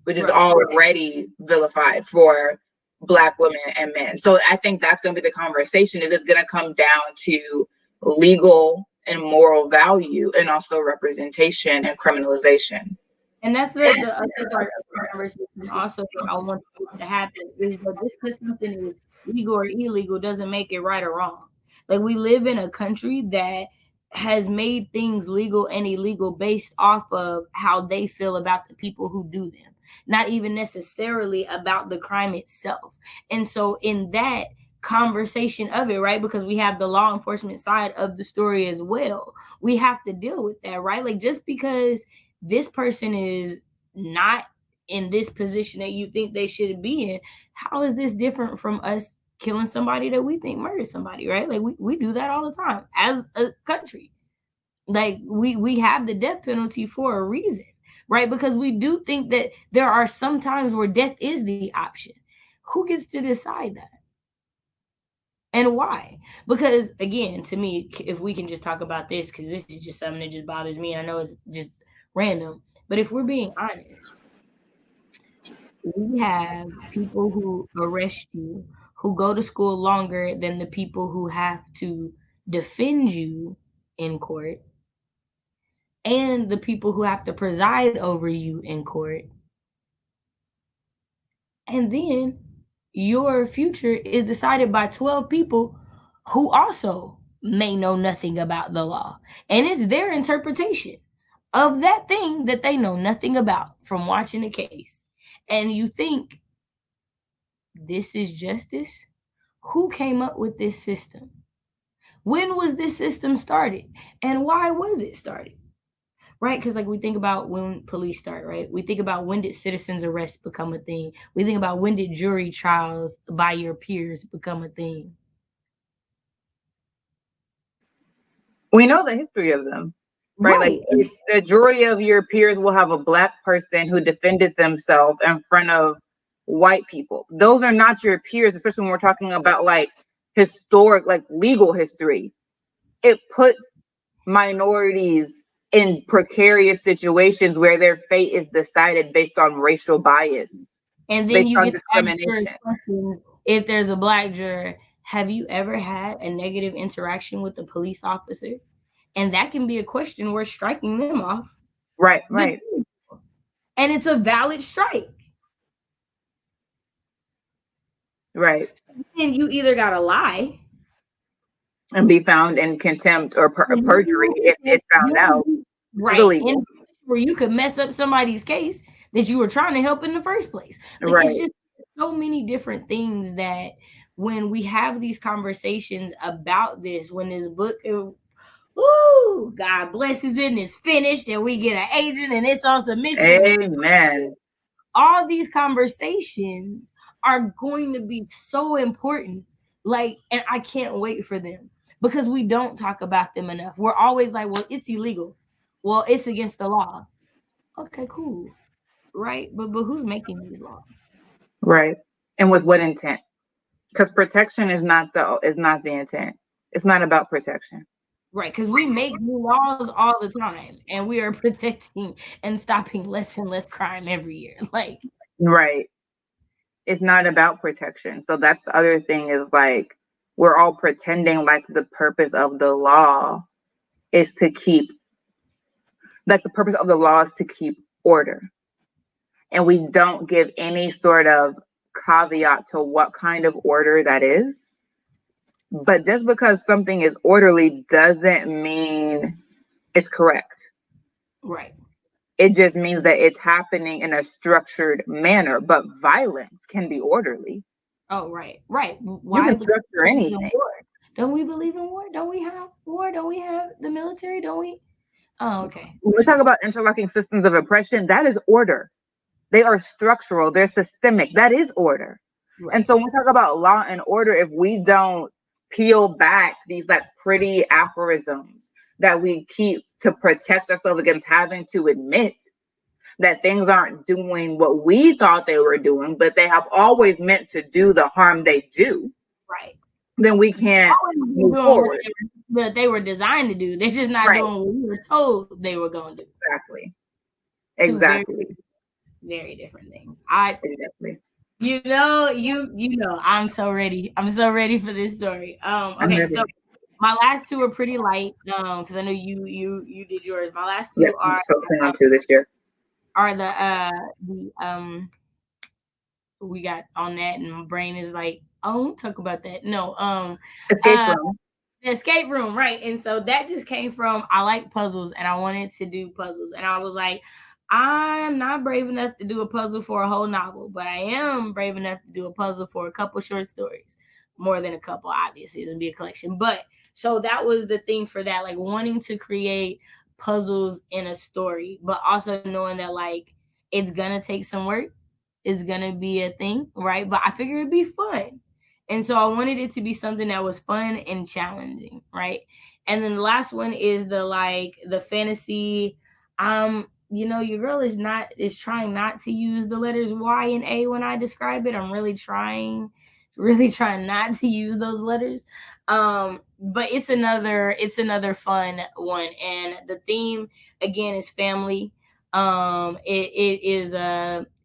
which is already vilified for Black women and men. So I think that's going to be the conversation, is it's going to come down to legal and moral value, and also representation and criminalization. And that's the other part of the conversation also I want to happen, is that just because something is legal or illegal doesn't make it right or wrong. Like, we live in a country that has made things legal and illegal based off of how they feel about the people who do them, not even necessarily about the crime itself. And so in that conversation of it, right, because we have the law enforcement side of the story as well, we have to deal with that, right? Like, just because this person is not in this position that you think they should be in, how is this different from us killing somebody that we think murdered somebody, right? Like, we do that all the time as a country. Like, we have the death penalty for a reason, right? Because we do think that there are some times where death is the option. Who gets to decide that? And why? Because, again, to me, if we can just talk about this, because this is just something that just bothers me, and I know it's just random, but if we're being honest, we have people who arrest you who go to school longer than the people who have to defend you in court, and the people who have to preside over you in court. And then your future is decided by 12 people who also may know nothing about the law. And it's their interpretation of that thing that they know nothing about from watching a case. And you think, this is justice? Who came up with this system? When was this system started? And why was it started? Right? Because, like, we think about when police start, right? We think about, when did citizens arrest become a thing? We think about, when did jury trials by your peers become a thing? We know the history of them, right? Like, it's the majority of your peers will have a Black person who defended themselves in front of white people. Those are not your peers, especially when we're talking about like historic, like legal history. It puts minorities in precarious situations where their fate is decided based on racial bias, and then you get discrimination. If there's a Black juror, have you ever had a negative interaction with a police officer? And that can be a question worth striking them off. Right. And it's a valid strike. Right. And you either gotta lie and be found in contempt or perjury if it's found out. Right. And where you could mess up somebody's case that you were trying to help in the first place. Like, it's just so many different things that when we have these conversations about this, when this book, woo, God blesses it and it's finished and we get an agent and it's on submission. Amen. All these conversations are going to be so important. Like, and I can't wait for them, because we don't talk about them enough. We're always like, well, it's illegal. Well, it's against the law. Okay, cool. Right? But who's making these laws? Right. And with what intent? Because protection is not the intent. It's not about protection. Right, because we make new laws all the time, and we are protecting and stopping less and less crime every year. Like, right. It's not about protection. So that's the other thing, is like, we're all pretending like the purpose of the law is to keep, like, the purpose of the law is to keep order. and we don't give any sort of caveat to what kind of order that is. But just because something is orderly doesn't mean it's correct. Right. It just means that it's happening in a structured manner. But violence can be orderly. Oh, right. Right. You Why? can Because structure we believe in anything. war. Don't we believe in war? Don't we have war? Don't we have the military? Don't we? Oh, okay. When we talk about interlocking systems of oppression, that is order. They are structural, they're systemic. That is order. And Right. so when we talk about law and order, if we don't peel back these like pretty aphorisms that we keep to protect ourselves against having to admit that things aren't doing what we thought they were doing, but they have always meant to do the harm they do, Right. then we can't Always move doing forward. what they were designed to do. They're just not Right. doing what we were told they were going to do. Exactly. Two very, Exactly. very different things. Exactly. I'm so ready. I'm so ready for this story. I'm Okay, ready. so my last two are pretty light. Because I know you did yours. My last Yep, two I'm just focusing on two this year. are the we got on that, and my brain is like, oh, don't talk about that. No, Escape room. the escape room, right? And so that just came from I like puzzles, and I wanted to do puzzles, and I was like, I'm not brave enough to do a puzzle for a whole novel, but I am brave enough to do a puzzle for a couple short stories. More than a couple, obviously, it's gonna be a collection. But so that was the thing for that, like wanting to create puzzles in a story, but also knowing that like it's gonna take some work, it's gonna be a thing, right? But I figured it'd be fun. And so I wanted it to be something that was fun and challenging, right? And then the last one is the fantasy. Your girl is trying not to use the letters Y and A when I describe it. I'm really trying not to use those letters. But it's another fun one. And the theme again is family.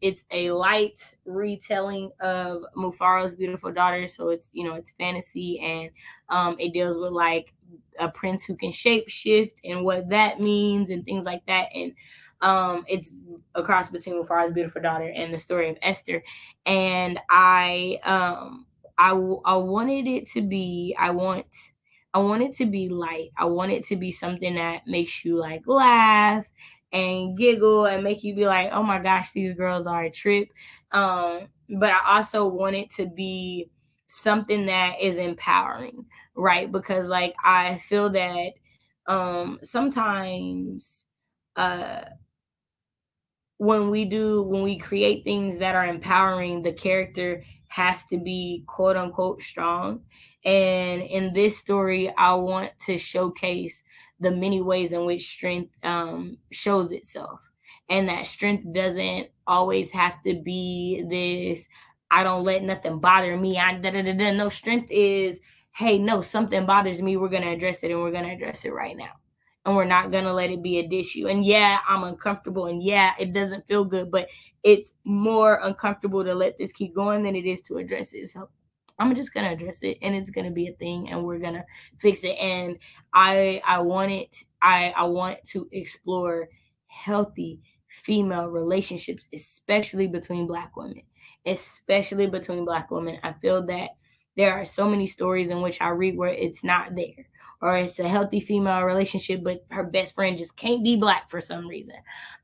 It's a light retelling of Mufaro's beautiful daughter, so it's fantasy, and it deals with like a prince who can shape shift and what that means and things like that. And it's a cross between Mufaro's beautiful daughter and the story of Esther. And I wanted it to be I want it to be light. I want it to be something that makes you like laugh and giggle and make you be like, oh my gosh, these girls are a trip. But I also want it to be something that is empowering, right? Because like I feel that sometimes uh when we create things that are empowering, the character has to be quote unquote strong. And in this story, I want to showcase the many ways in which strength shows itself, and that strength doesn't always have to be this I don't let nothing bother me, I da da da da. No, strength is, hey, no, something bothers me, we're going to address it, and we're going to address it right now, and we're not going to let it be an issue. And yeah, I'm uncomfortable, and yeah, it doesn't feel good, but it's more uncomfortable to let this keep going than it is to address it. So I'm just going to address it, and it's going to be a thing, and we're going to fix it. And I want to explore healthy female relationships, especially between black women. Especially between black women. I feel that there are so many stories in which I read where it's not there, or it's a healthy female relationship, but her best friend just can't be black for some reason.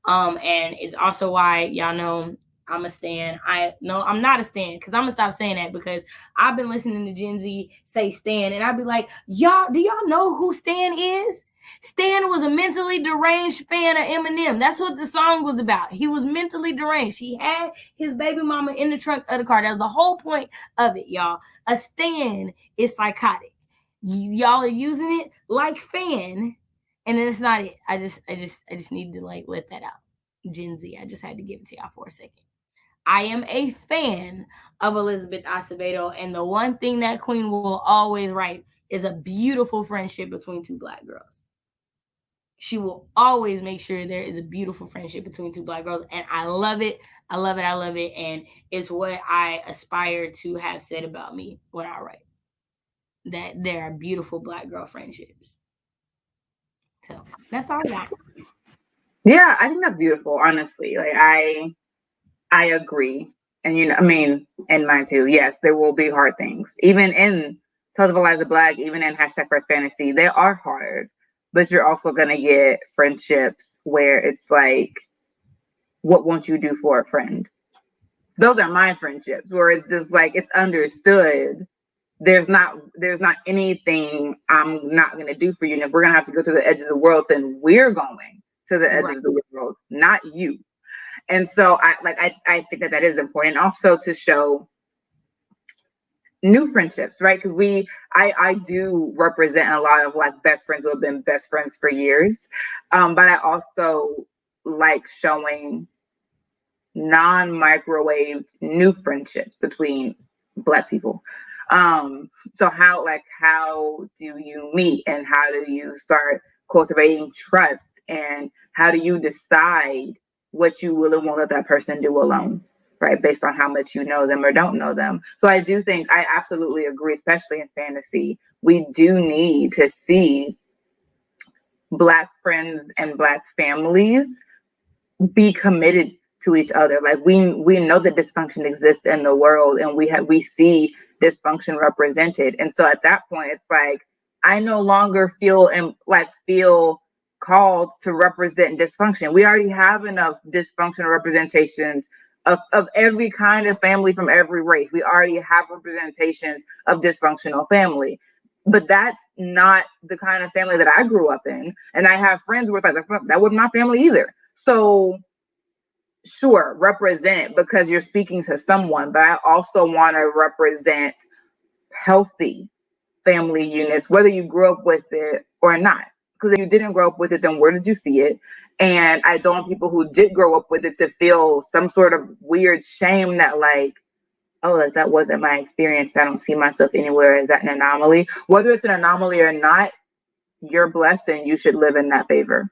And it's also why y'all know I'm a stan. I'm not a stan, because I'm gonna stop saying that, because I've been listening to Gen Z say stan, and I'd be like, y'all, do y'all know who Stan is? Stan was a mentally deranged fan of Eminem. That's what the song was about. He was mentally deranged. He had his baby mama in the trunk of the car. That was the whole point of it, y'all. A stan is psychotic. Y'all are using it like fan, and then it's not it. I just need to like let that out. Gen Z, I just had to give it to y'all for a second. I am a fan of Elizabeth Acevedo, and the one thing that queen will always write is a beautiful friendship between two black girls. She will always make sure there is a beautiful friendship between two black girls, and I love it. I love it. I love it, and it's what I aspire to have said about me when I write. That there are beautiful black girl friendships. So that's all I got. Yeah, I think that's beautiful, honestly. Like I agree. And I mean, and mine too. Yes, there will be hard things. Even in Tales of Eliza Black, even in hashtag First Fantasy, they are hard. But you're also gonna get friendships where it's like, what won't you do for a friend? Those are my friendships where it's just like it's understood. There's not anything I'm not gonna do for you. And if we're gonna have to go to the edge of the world, then we're going to the edge Right. of the world, not you. And so I think that is important also to show new friendships, right? Because I do represent a lot of like best friends who have been best friends for years, but I also like showing non-microwave new friendships between Black people. So how do you meet, and how do you start cultivating trust, and how do you decide what you will and won't let that person do alone, right? Based on how much you know them or don't know them. So I do think I absolutely agree, especially in fantasy, we do need to see Black friends and Black families be committed to each other. Like we know that dysfunction exists in the world, and we see dysfunction represented. And so at that point, it's like I no longer feel called to represent dysfunction. We already have enough dysfunctional representations of every kind of family from every race. We already have representations of dysfunctional family. But that's not the kind of family that I grew up in. And I have friends where it's like, that wasn't my family either. So sure, represent because you're speaking to someone, but I also want to represent healthy family units, whether you grew up with it or not. Because if you didn't grow up with it, then where did you see it? And I don't want people who did grow up with it to feel some sort of weird shame that like, oh, that wasn't my experience. I don't see myself anywhere. Is that an anomaly? Whether it's an anomaly or not, you're blessed and you should live in that favor.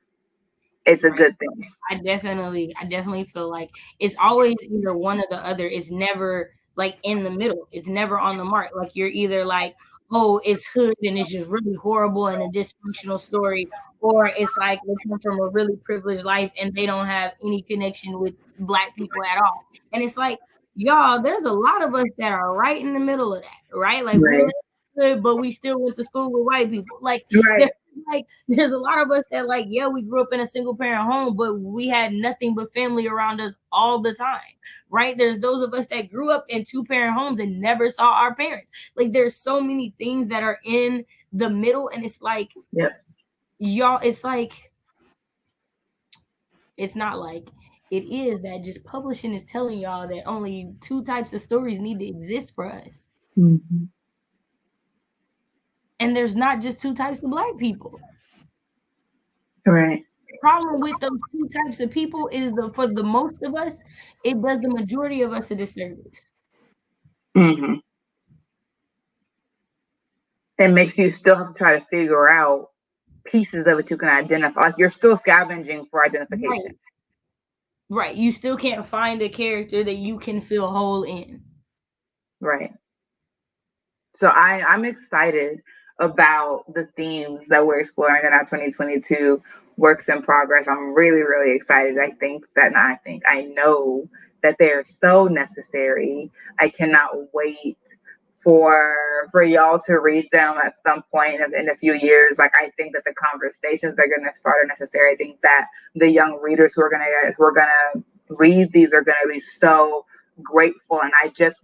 It's a Right. good thing. I definitely feel like it's always either one or the other. It's never like in the middle. It's never on the mark. Like you're either like, oh, it's hood and it's just really horrible and a dysfunctional story, or it's like they come from a really privileged life and they don't have any connection with Black people at all. And it's like, y'all, there's a lot of us that are right in the middle of that, right? Like we live Right. good, but we still went to school with white people. Like Right. like there's a lot of us that like, yeah, we grew up in a single parent home, but we had nothing but family around us all the time, right? There's those of us that grew up in two parent homes and never saw our parents. Like there's so many things that are in the middle, and it's like, Yes. y'all, it's like, it's not like it is that just publishing is telling y'all that only two types of stories need to exist for us. Mm-hmm. And there's not just two types of Black people. Right. Problem with those two types of people is for the most of us, it does the majority of us a disservice. Mm-hmm. It makes you still have to try to figure out pieces of it you can identify. Like you're still scavenging for Right. identification. Right. You still can't find a character that you can feel whole in. Right. So I'm excited about the themes that we're exploring in our 2022 works in progress. I'm really, really excited. I know that they're so necessary. I cannot wait for y'all to read them at some point in a few years. Like I think that the conversations that are going to start are necessary. I think that the young readers who are gonna read these are going to be so grateful, and I'm just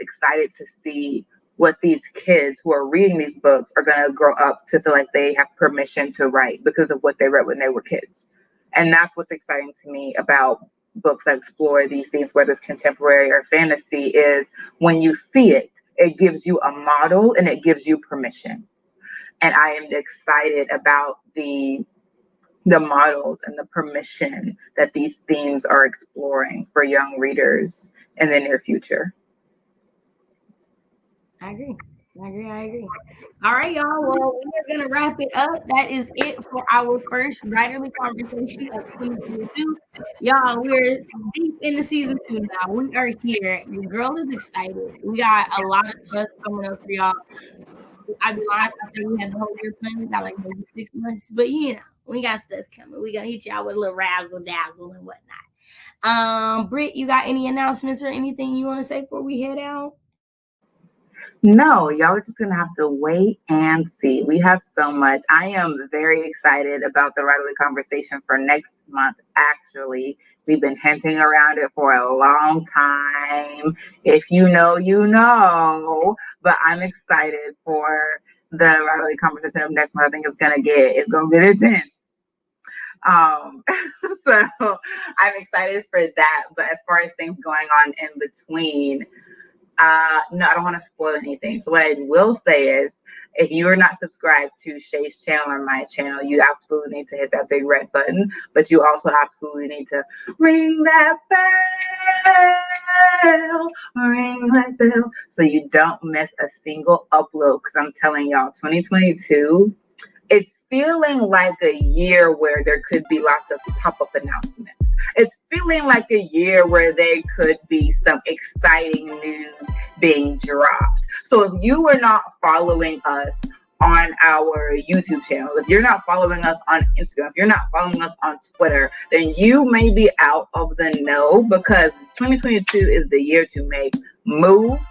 excited to see what these kids who are reading these books are going to grow up to feel like they have permission to write because of what they read when they were kids. And that's what's exciting to me about books that explore these themes, whether it's contemporary or fantasy, is when you see it, it gives you a model and it gives you permission. And I am excited about the models and the permission that these themes are exploring for young readers in the near future. I agree. I agree. All right, y'all. Well, we are gonna wrap it up. That is it for our first writerly conversation of 2022. Y'all, we're deep into season 2 now. We are here. The girl is excited. We got a lot of stuff coming up for y'all. I'd be lying if I say we have the whole year planned. We got like maybe 6 months, but we got stuff coming. We gonna hit y'all with a little razzle dazzle and whatnot. Britt, you got any announcements or anything you want to say before we head out? No, y'all are just gonna have to wait and see. We have so much. I am very excited about the writerly conversation for next month. Actually, we've been hinting around it for a long time. If you know, you know. But I'm excited for the writerly conversation of next month. I think it's gonna get intense. Um, so I'm excited for that. But as far as things going on in between, no, I don't want to spoil anything. So what I will say is, if you are not subscribed to Shay's channel or my channel, you absolutely need to hit that big red button. But you also absolutely need to ring that bell, so you don't miss a single upload. Because I'm telling y'all, 2022, it's feeling like a year where there could be lots of pop-up announcements. It's feeling like a year where there could be some exciting news being dropped. So if you are not following us on our YouTube channel, if you're not following us on Instagram, if you're not following us on Twitter, then you may be out of the know, because 2022 is the year to make moves,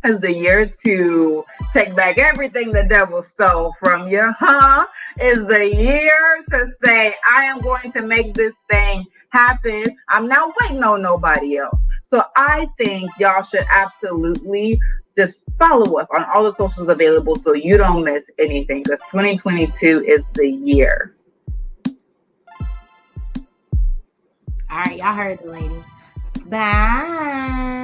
is the year to take back everything the devil stole from you, is the year to say, I am going to make this thing happen. I'm not waiting on nobody else. So I think y'all should absolutely just follow us on all the socials available so you don't miss anything, because 2022 is the year. All right, y'all heard the lady. Bye.